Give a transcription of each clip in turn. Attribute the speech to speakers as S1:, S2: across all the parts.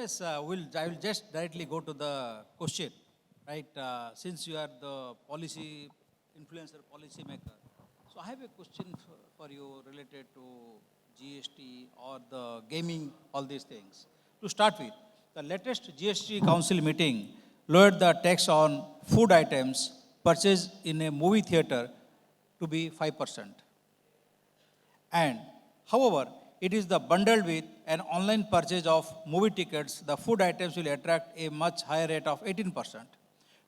S1: Anyways, I will just directly go to the question, right? Since you are the policy influencer, policy maker, so I have a question for you related to GST or the gaming, all these things. To start with, the latest GST Council meeting lowered the tax on food items purchased in a movie theater to be 5%. And however, it is the bundled with an online purchase of movie tickets, the food items will attract a much higher rate of 18%.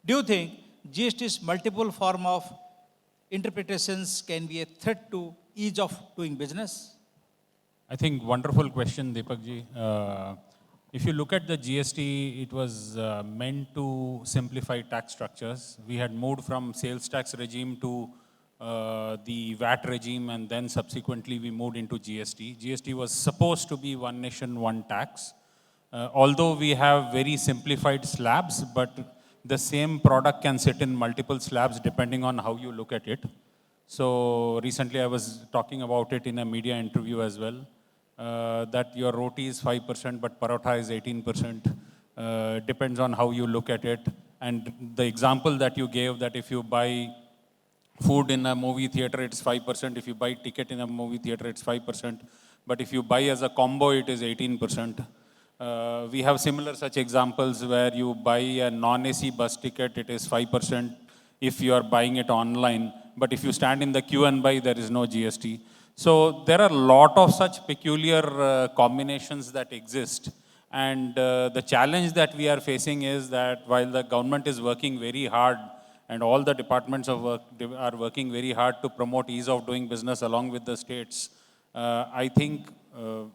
S1: Do you think GST's multiple form of interpretations can be a threat to ease of doing business?
S2: I think wonderful question, Deepak ji. If you look at the GST, it was meant to simplify tax structures. We had moved from sales tax regime to the VAT regime, and then subsequently we moved into GST. GST was supposed to be one nation, one tax. Although we have very simplified slabs, but the same product can sit in multiple slabs depending on how you look at it. So recently I was talking about it in a media interview as well, that your roti is 5%, but parotha is 18%. Depends on how you look at it. And the example that you gave, that if you buy food in a movie theater, it's 5%. If you buy ticket in a movie theater, it's 5%. But if you buy as a combo, it is 18%. We have similar such examples where you buy a non-AC bus ticket, it is 5% if you are buying it online. But if you stand in the queue and buy, there is no GST. So there are a lot of such peculiar combinations that exist. And the challenge that we are facing is that while the government is working very hard and all the departments of work are working very hard to promote ease of doing business along with the states, I think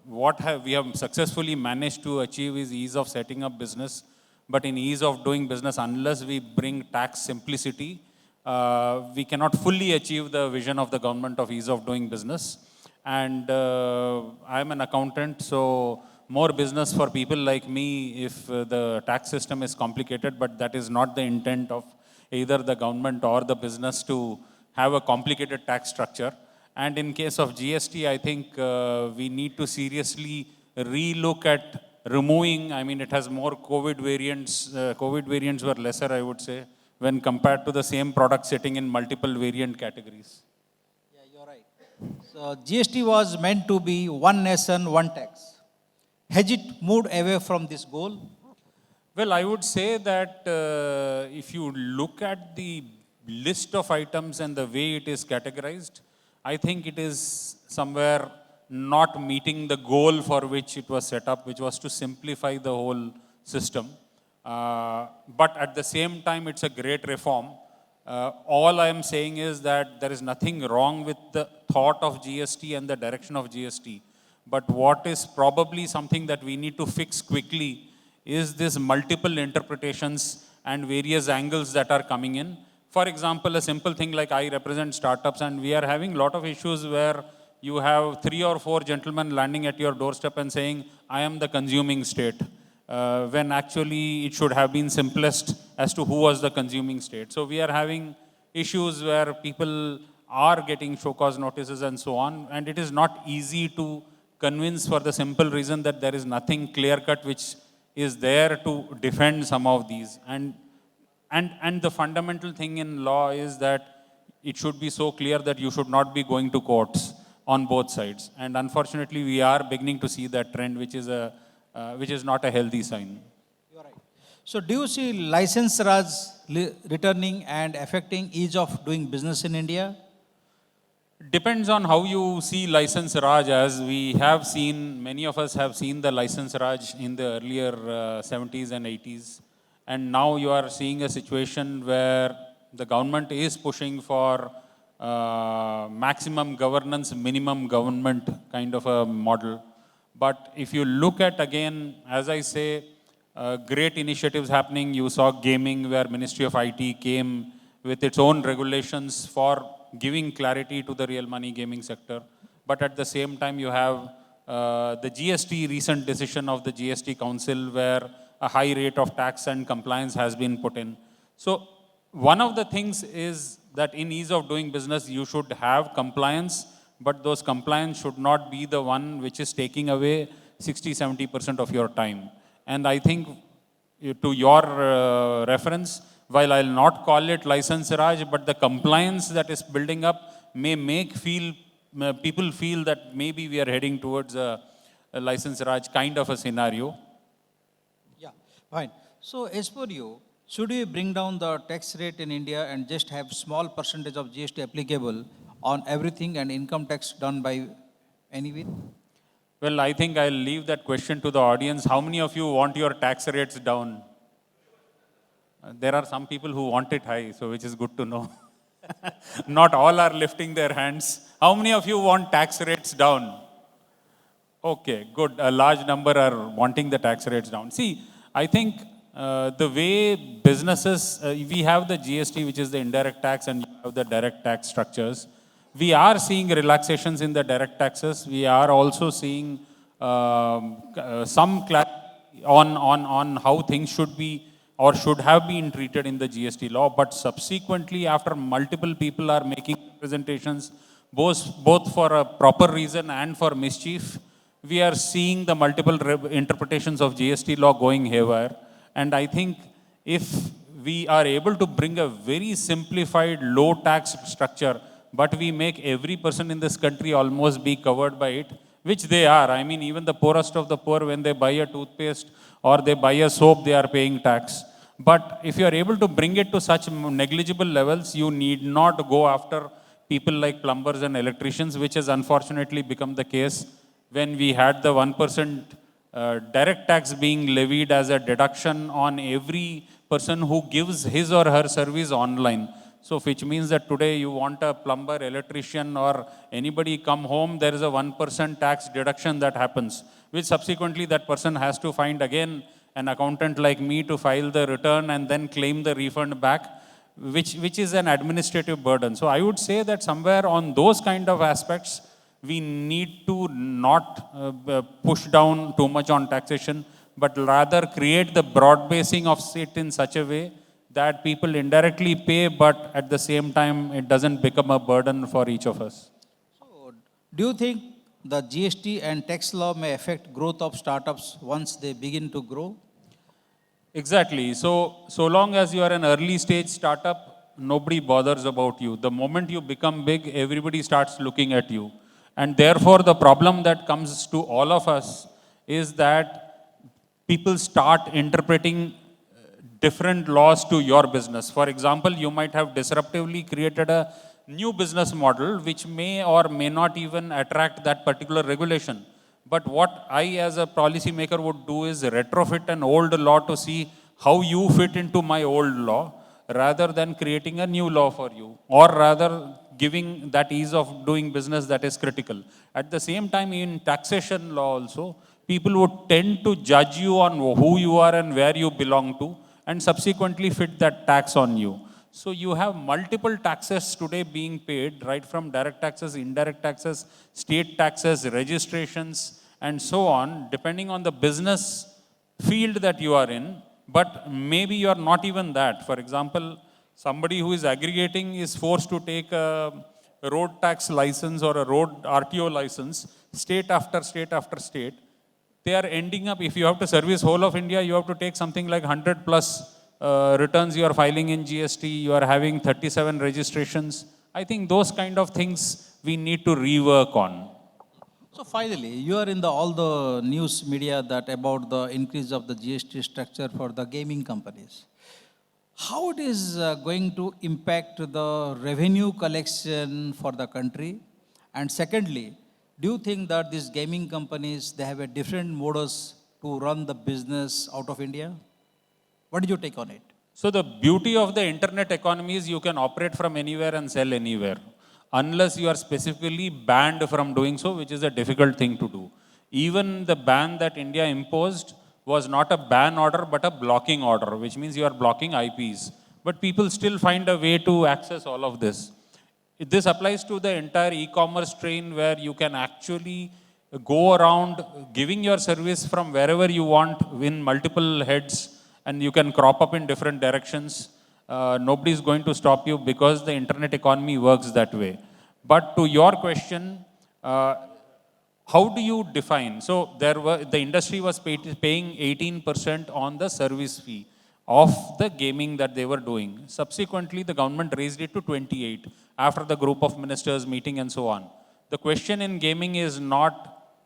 S2: we have successfully managed to achieve is ease of setting up business. But in ease of doing business, unless we bring tax simplicity, we cannot fully achieve the vision of the government of ease of doing business. And I'm an accountant, so more business for people like me if the tax system is complicated, but that is not the intent of either the government or the business to have a complicated tax structure. And in case of GST, I think we need to seriously relook at removing, I mean, it has more COVID variants. COVID variants were lesser, I would say, when compared to the same product sitting in multiple variant categories.
S1: Yeah, you're right. So GST was meant to be one nation, one tax. Has it moved away from this goal?
S2: Well, I would say that if you look at the list of items and the way it is categorized, I think it is somewhere not meeting the goal for which it was set up, which was to simplify the whole system. But at the same time, it's a great reform. All I am saying is that there is nothing wrong with the thought of GST and the direction of GST. But what is probably something that we need to fix quickly is this multiple interpretations and various angles that are coming in. For example, a simple thing like I represent startups, and we are having a lot of issues where you have 3 or 4 gentlemen landing at your doorstep and saying, I am the consuming state, when actually it should have been simplest as to who was the consuming state. So we are having issues where people are getting show cause notices and so on, and it is not easy to convince for the simple reason that there is nothing clear-cut which is there to defend some of these. And the fundamental thing in law is that it should be so clear that you should not be going to courts on both sides. And unfortunately, we are beginning to see that trend, which is not a healthy sign.
S1: You're right. So do you see license Raj returning and affecting ease of doing business in India?
S2: Depends on how you see license Raj. As we have seen, many of us have seen the license Raj in the earlier 70s and 80s. And now you are seeing a situation where the government is pushing for maximum governance, minimum government kind of a model. But if you look at, again, as I say, great initiatives happening. You saw gaming where Ministry of IT came with its own regulations for giving clarity to the real money gaming sector. But at the same time, you have the GST recent decision of the GST Council where a high rate of tax and compliance has been put in. So one of the things is that in ease of doing business, you should have compliance, but those compliance should not be the one which is taking away 60-70% of your time. And I think to your reference, while I'll not call it license Raj, but the compliance that is building up may make people feel that maybe we are heading towards a license Raj kind of a scenario.
S1: Yeah, fine. So as per you, should we bring down the tax rate in India and just have small percentage of GST applicable on everything and income tax done by anyway?
S2: Well, I think I'll leave that question to the audience. How many of you want your tax rates down? There are some people who want it high, so which is good to know. Not all are lifting their hands. How many of you want tax rates down? Okay, good. A large number are wanting the tax rates down. See, I think the way businesses, we have the GST, which is the indirect tax, and you have the direct tax structures. We are seeing relaxations in the direct taxes. We are also seeing some clarity on how things should be or should have been treated in the GST law. But subsequently, after multiple people are making presentations, both for a proper reason and for mischief, we are seeing the multiple interpretations of GST law going haywire. And I think if we are able to bring a very simplified low tax structure, but we make every person in this country almost be covered by it, which they are. I mean, even the poorest of the poor, when they buy a toothpaste or they buy a soap, they are paying tax. But if you are able to bring it to such negligible levels, you need not go after people like plumbers and electricians, which has unfortunately become the case when we had the 1% direct tax being levied as a deduction on every person who gives his or her service online. So which means that today you want a plumber, electrician, or anybody come home, there is a 1% tax deduction that happens, which subsequently that person has to find again an accountant like me to file the return and then claim the refund back, which is an administrative burden. So I would say that somewhere on those kind of aspects, we need to not push down too much on taxation, but rather create the broad basing of it in such a way that people indirectly pay, but at the same time, it doesn't become a burden for each of us.
S1: So do you think the GST and tax law may affect growth of startups once they begin to grow?
S2: Exactly. So long as you are an early stage startup, nobody bothers about you. The moment you become big, everybody starts looking at you. And therefore, the problem that comes to all of us is that people start interpreting different laws to your business. For example, you might have disruptively created a new business model which may or may not even attract that particular regulation. But what I as a policymaker would do is retrofit an old law to see how you fit into my old law rather than creating a new law for you, or rather giving that ease of doing business that is critical. At the same time, in taxation law also, people would tend to judge you on who you are and where you belong to, and subsequently fit that tax on you. So you have multiple taxes today being paid, right from direct taxes, indirect taxes, state taxes, registrations, and so on, depending on the business field that you are in. But maybe you are not even that. For example, somebody who is aggregating is forced to take a road tax license or a road RTO license, state after state after state. They are ending up, if you have to service whole of India, you have to take something like 100 plus returns you are filing in GST, you are having 37 registrations. I think those kind of things we need to rework on.
S1: So finally, you are in all the news media that about the increase of the GST structure for the gaming companies. How it is going to impact the revenue collection for the country? And secondly, do you think that these gaming companies, they have a different modus to run the business out of India? What did you take on it?
S2: So the beauty of the internet economy is you can operate from anywhere and sell anywhere, unless you are specifically banned from doing so, which is a difficult thing to do. Even the ban that India imposed was not a ban order, but a blocking order, which means you are blocking IPs. But people still find a way to access all of this. This applies to the entire e-commerce train where you can actually go around giving your service from wherever you want in multiple heads, and you can crop up in different directions. Nobody is going to stop you because the internet economy works that way. But to your question, how do you define? So the industry was paying 18% on the service fee of the gaming that they were doing. Subsequently, the government raised it to 28 after the group of ministers meeting and so on. The question in gaming is not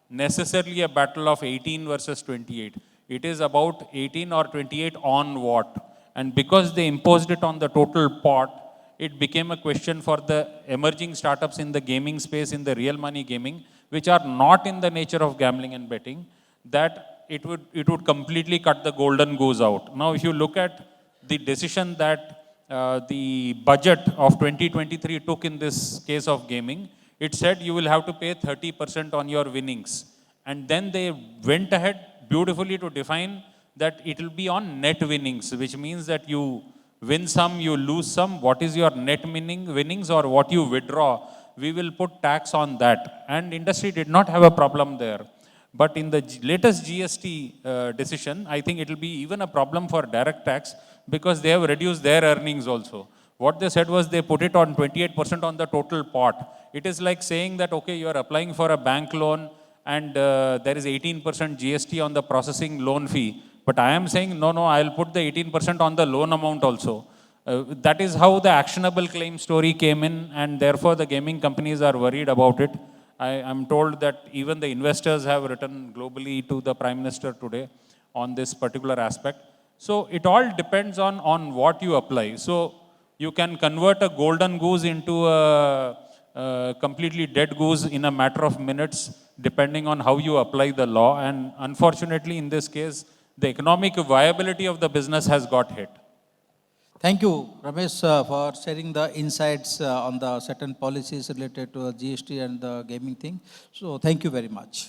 S2: necessarily a battle of 18 versus 28. It is about 18 or 28 on what? And because they imposed it on the total pot, it became a question for the emerging startups in the gaming space, in the real money gaming, which are not in the nature of gambling and betting, that it would completely cut the golden goose out. Now, if you look at the decision that the budget of 2023 took in this case of gaming, it said you will have to pay 30% on your winnings. And then they went ahead beautifully to define that it will be on net winnings, which means that you win some, you lose some. What is your net winnings or what you withdraw? We will put tax on that. And industry did not have a problem there. But in the latest GST decision, I think it will be even a problem for direct tax because they have reduced their earnings also. What they said was they put it on 28% on the total pot. It is like saying that, okay, you are applying for a bank loan and there is 18% GST on the processing loan fee. But I am saying, no, I'll put the 18% on the loan amount also. That is how the actionable claim story came in, and therefore the gaming companies are worried about it. I am told that even the investors have written globally to the Prime Minister today on this particular aspect. So it all depends on what you apply. So you can convert a golden goose into a completely dead goose in a matter of minutes, depending on how you apply the law. And unfortunately, in this case, the economic viability of the business has got hit.
S1: Thank you, Ramesh, for sharing the insights on the certain policies related to GST and the gaming thing. So thank you very much.